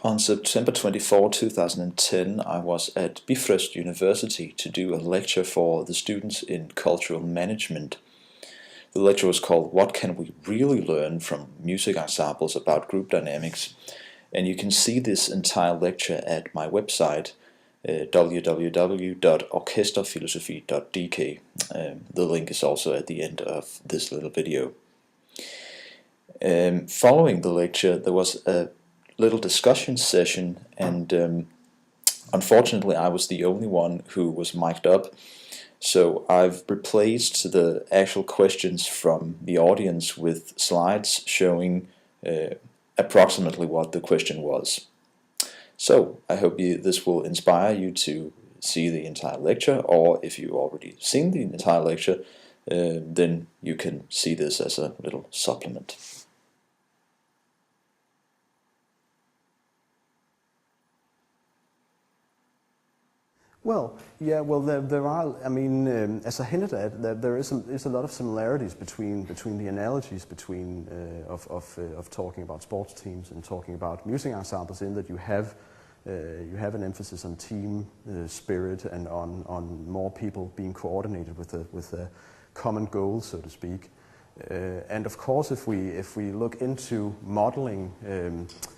On September 24, 2010, I was at Bifröst University to do a lecture for the students in cultural management. The lecture was called "What Can We Really Learn from Music Ensembles About Group Dynamics?" And you can see this entire lecture at my website, www.orkesterfilosofi.dk. The link is also at the end of this little video. Following the lecture, there was a little discussion session, and unfortunately I was the only one who was mic'd up, so I've replaced the actual questions from the audience with slides showing approximately what the question was. So I hope this will inspire you to see the entire lecture, or if you've already seen the entire lecture, then you can see this as a little supplement. Well, yeah. Well, there are. I mean, as I hinted at, there is a lot of similarities between the analogies between of talking about sports teams and talking about music ensembles, in that you have an emphasis on team spirit and on more people being coordinated with a common goal, so to speak. And of course, if we look into modeling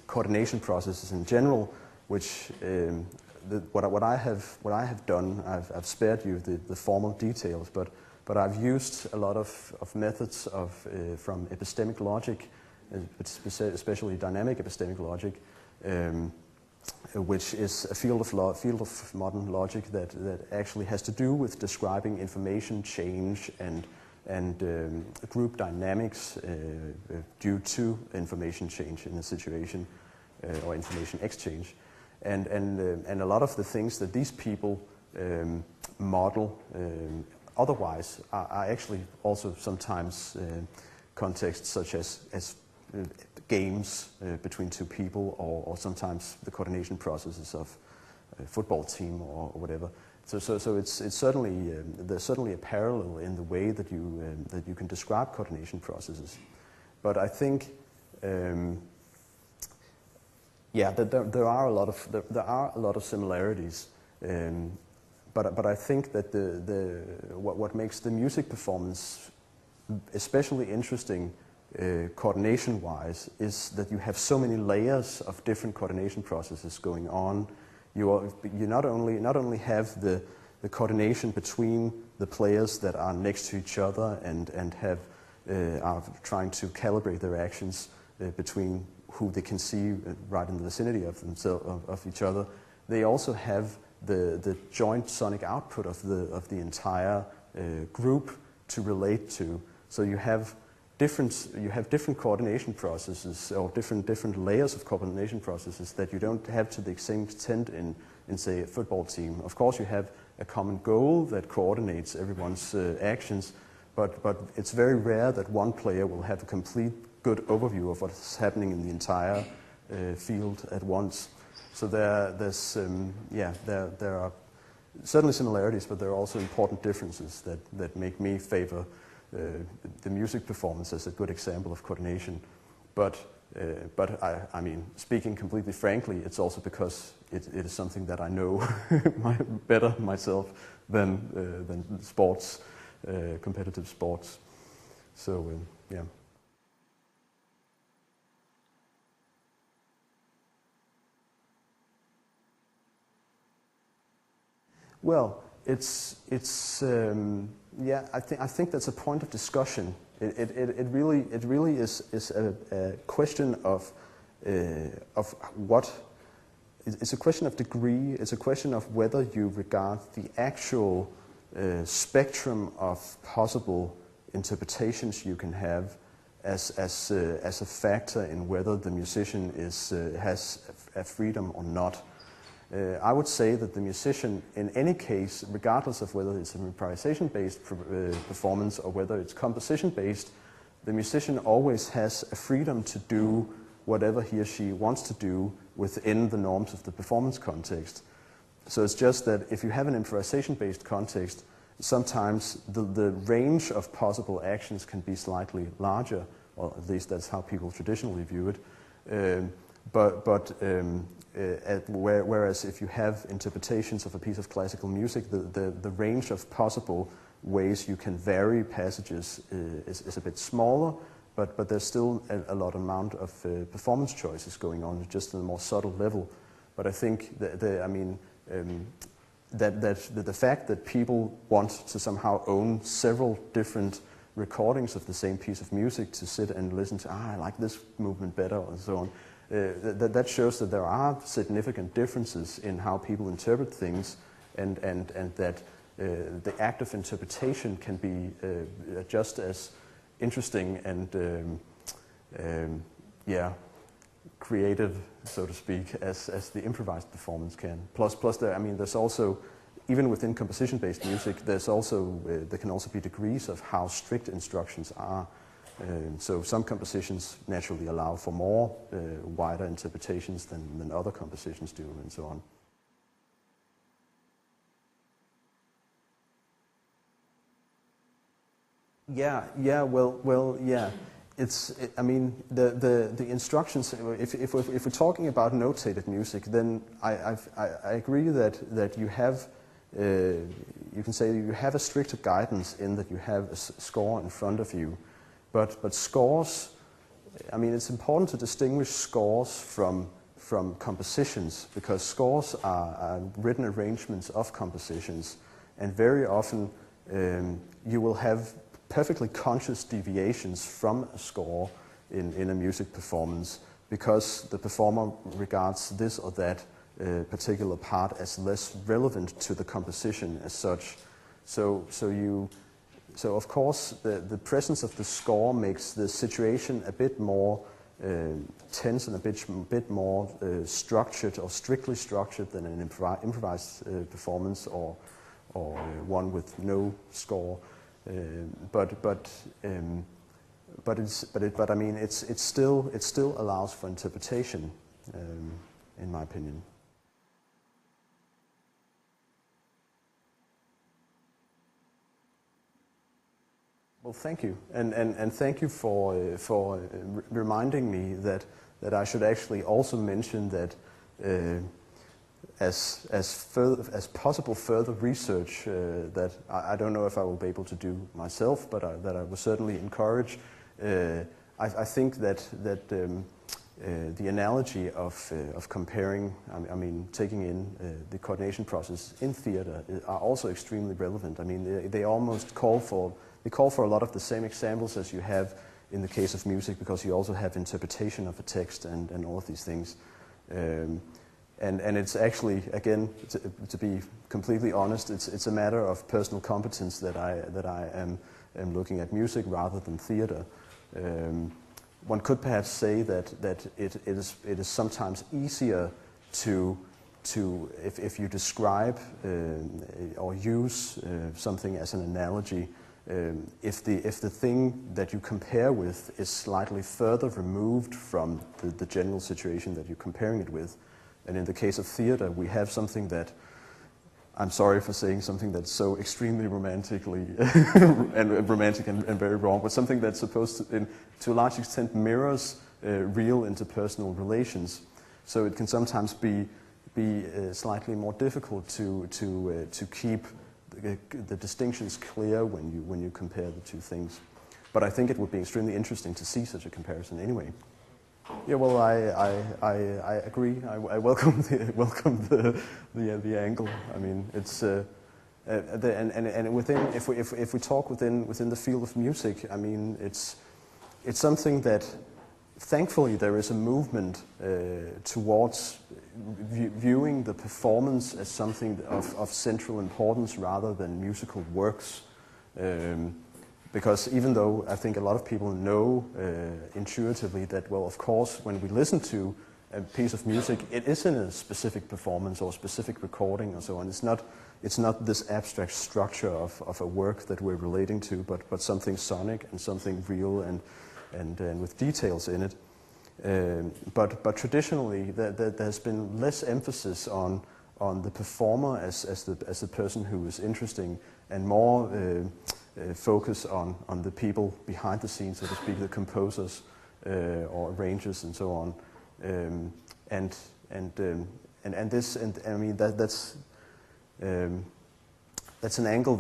coordination processes in general, which what I have done, I've spared you the formal details, but I've used a lot of methods from epistemic logic, especially dynamic epistemic logic, which is a field of modern logic that actually has to do with describing information change and group dynamics due to information change in a situation or information exchange. And a lot of the things that these people model otherwise are actually also sometimes contexts such as games between two people, or sometimes the coordination processes of a football team or whatever. So it's certainly there's certainly a parallel in the way that you can describe coordination processes. But I think. Yeah, there are a lot of similarities, but I think that what makes the music performance especially interesting, coordination-wise, is that you have so many layers of different coordination processes going on. You not only have the coordination between the players that are next to each other and are trying to calibrate their actions between who they can see right in the vicinity of themselves, of each other. They also have the joint sonic output of the entire group to relate to. So you have different coordination processes, or different layers of coordination processes that you don't have to the same extent in say a football team. Of course, you have a common goal that coordinates everyone's actions, but it's very rare that one player will have a complete good overview of what's happening in the entire field at once. So there are certainly similarities, but there are also important differences that make me favor the music performance as a good example of coordination. But I mean, speaking completely frankly, it's also because it is something that I know better myself than sports, competitive sports. So yeah. Well, yeah. I think that's a point of discussion. It really is a question of what. It's a question of degree. It's a question of whether you regard the actual spectrum of possible interpretations you can have as a factor in whether the musician has a freedom or not. I would say that the musician, in any case, regardless of whether it's an improvisation-based performance or whether it's composition-based, the musician always has a freedom to do whatever he or she wants to do within the norms of the performance context. So it's just that if you have an improvisation-based context, sometimes the range of possible actions can be slightly larger, or at least that's how people traditionally view it. Whereas if you have interpretations of a piece of classical music, the range of possible ways you can vary passages is a bit smaller, but there's still a lot amount of performance choices going on, just on a more subtle level. But I think the fact that people want to somehow own several different recordings of the same piece of music to sit and listen to, I like this movement better, and so on, that shows that there are significant differences in how people interpret things, and that the act of interpretation can be just as interesting and creative, so to speak, as the improvised performance can. Plus, there's also, even within composition-based music, there can also be degrees of how strict instructions are. So some compositions naturally allow for more wider interpretations than other compositions do, and so on. Yeah. The instructions. If we're talking about notated music, then I agree that you have. You can say you have a stricter guidance in that you have a score in front of you, but scores. It's important to distinguish scores from compositions, because scores are written arrangements of compositions, and very often you will have perfectly conscious deviations from a score in a music performance, because the performer regards this or that particular part as less relevant to the composition as such. So of course the presence of the score makes the situation a bit more tense and a bit more structured, or strictly structured, than an improvised performance or one with no score. It still allows for interpretation, in my opinion. Well, thank you, and thank you for reminding me that I should actually also mention that as possible further research that I don't know if I will be able to do myself, but that I will certainly encourage. I think that the analogy of comparing, taking in the coordination process in theater are also extremely relevant. They almost call for a lot of the same examples as you have in the case of music, because you also have interpretation of a text and all of these things. And it's actually, again, to be completely honest, it's a matter of personal competence that I am looking at music rather than theater. One could perhaps say that it is sometimes easier to if you describe or use something as an analogy, if the thing that you compare with is slightly further removed from the general situation that you're comparing it with. And in the case of theater, we have something that, I'm sorry for saying something that's so extremely romantically romantic and very wrong, but something that's supposed to a large extent mirrors real interpersonal relations. So it can sometimes be slightly more difficult to keep the distinctions clear when you compare the two things. But I think it would be extremely interesting to see such a comparison anyway. Yeah, well, I agree. I welcome the angle. It's and within, if we talk within the field of music, it's something that thankfully there is a movement towards viewing the performance as something of central importance rather than musical works. Because even though I think a lot of people know intuitively that, well, of course, when we listen to a piece of music, it is in a specific performance or specific recording or so on. It's not this abstract structure of a work that we're relating to, but something sonic and something real and with details in it. But traditionally, there's been less emphasis on the performer as the person who is interesting, and more focus on the people behind the scenes, so to speak, the composers or arrangers and so on. and this, and I mean that's an angle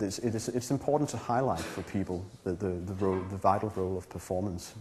it's important to highlight for people, the vital role of performance.